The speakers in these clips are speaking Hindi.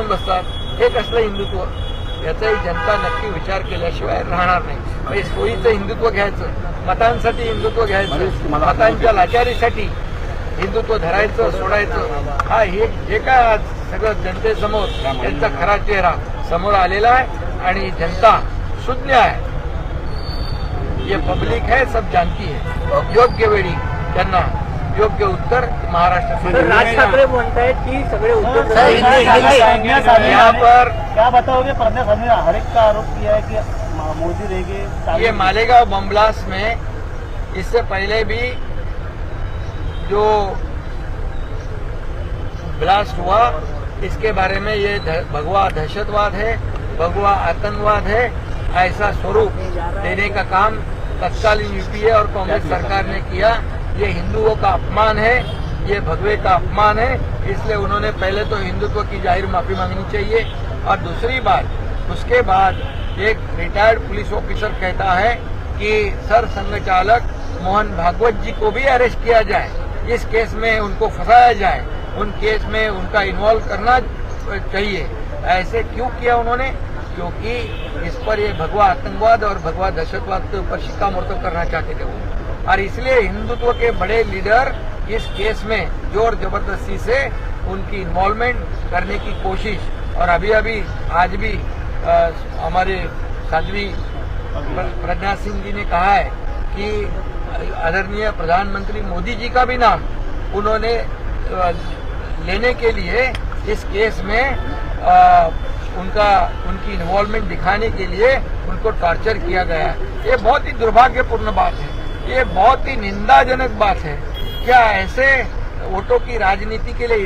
बसतात, हे कसलं हिंदुत्व? याचाही जनता नक्की विचार केल्याशिवाय राहणार नाही. म्हणजे सोयीचं हिंदुत्व घ्यायचं, मतांसाठी हिंदुत्व घ्यायचं, मतांच्या लाचारीसाठी हिंदुत्व धरायचं सोडायचं, हा हे काय आज सगळं जनतेसमोर त्यांचा खरा चेहरा समोर आलेला आहे. आणि जनता शून्य आहे, ये पब्लिक है, सब जानती है. योग्य वेळी त्यांना योग्य उत्तर महाराष्ट्र. राज ठाकरे म्हणतायत की सगळे उद्धव यहाँ पर क्या बताओगे? प्रज्ञा ठाकुर ने हर एक का आरोप किया है कि मोदी रहेंगे. ये मालेगांव बम ब्लास्ट में इससे पहले भी जो ब्लास्ट हुआ, इसके बारे में ये भगवा दहशतवाद है, भगवा आतंकवाद है, ऐसा स्वरूप देने का काम तत्कालीन यूपीए और कांग्रेस सरकार ने किया. ये हिंदुओं का अपमान है, ये भगवे का अपमान है. इसलिए उन्होंने पहले तो हिंदुत्व की जाहिर माफी मांगनी चाहिए. और दूसरी बात, उसके बाद एक रिटायर्ड पुलिस ऑफिसर कहता है कि सर संघ चालक मोहन भागवत जी को भी अरेस्ट किया जाए, इस केस में उनको फंसाया जाए, उन केस में उनका इन्वॉल्व करना चाहिए. ऐसे क्यों किया उन्होंने? क्योंकि इस पर ये भगवा आतंकवाद और भगवा दहशतवाद के ऊपर शिक्कामोर्तब करना चाहते थे वो. और इसलिए हिंदुत्व के बड़े लीडर इस केस में जोर जबरदस्ती से उनकी इन्वॉल्वमेंट करने की कोशिश. और अभी आज भी हमारे साध्वी प्रज्ञा सिंह जी ने कहा है कि आदरणीय प्रधानमंत्री मोदी जी का भी नाम उन्होंने लेने के लिए इस केस में उनकी इन्वॉल्वमेंट दिखाने के लिए उनको टॉर्चर किया गया है. ये बहुत ही दुर्भाग्यपूर्ण बात है, ये बहुत ही निंदाजनक बात है. क्या ऐसे वोटों की राजनीति के लिए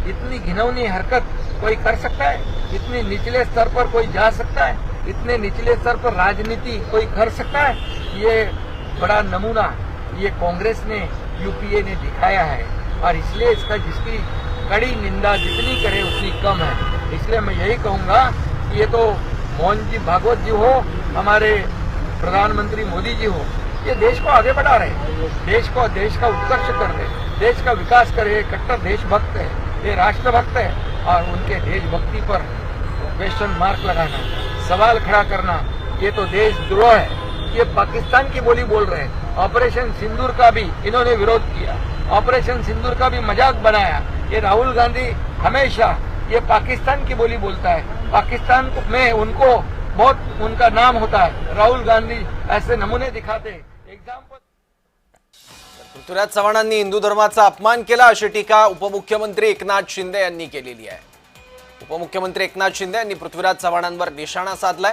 इतनी घिनौनी हरकत कोई कर सकता है? इतनी निचले स्तर पर कोई जा सकता है? इतने निचले स्तर पर राजनीति कोई कर सकता है? ये बड़ा नमूना ये कांग्रेस ने, यूपीए ने दिखाया है. और इसलिए इसका जिसकी कड़ी निंदा जितनी करे उतनी कम है. इसलिए मैं यही कहूंगा कि ये तो मोहन जी भागवत जी हो, हमारे प्रधानमंत्री मोदी जी हो, ये देश को आगे बढ़ा रहे हैं, देश का उत्कर्ष कर रहे हैं, देश का विकास कर रहे हैं. कट्टर देशभक्त है, ये राष्ट्रभक्त है. और उनके देशभक्ति पर क्वेश्चन मार्क लगाना, सवाल खड़ा करना, ये तो देशद्रोह है. ये पाकिस्तान की बोली बोल रहे हैं. ऑपरेशन सिंदूर का भी इन्होंने विरोध किया, ऑपरेशन सिंदूर का भी मजाक बनाया. ये राहुल गांधी हमेशा ये पाकिस्तान की बोली बोलता है. पाकिस्तान में उनको बहुत उनका नाम होता है. राहुल गांधी ऐसे नमूने दिखाते. एग्जाम्पल. पृथ्वीराज चव्हाणांनी हिंदू धर्माचा अपमान केला अशी टीका उपमुख्यमंत्री एकनाथ शिंदे यांनी केलेली आहे. उपमुख्यमंत्री एकनाथ शिंदे यांनी पृथ्वीराज चव्हाणांवर निशाणा साधलाय.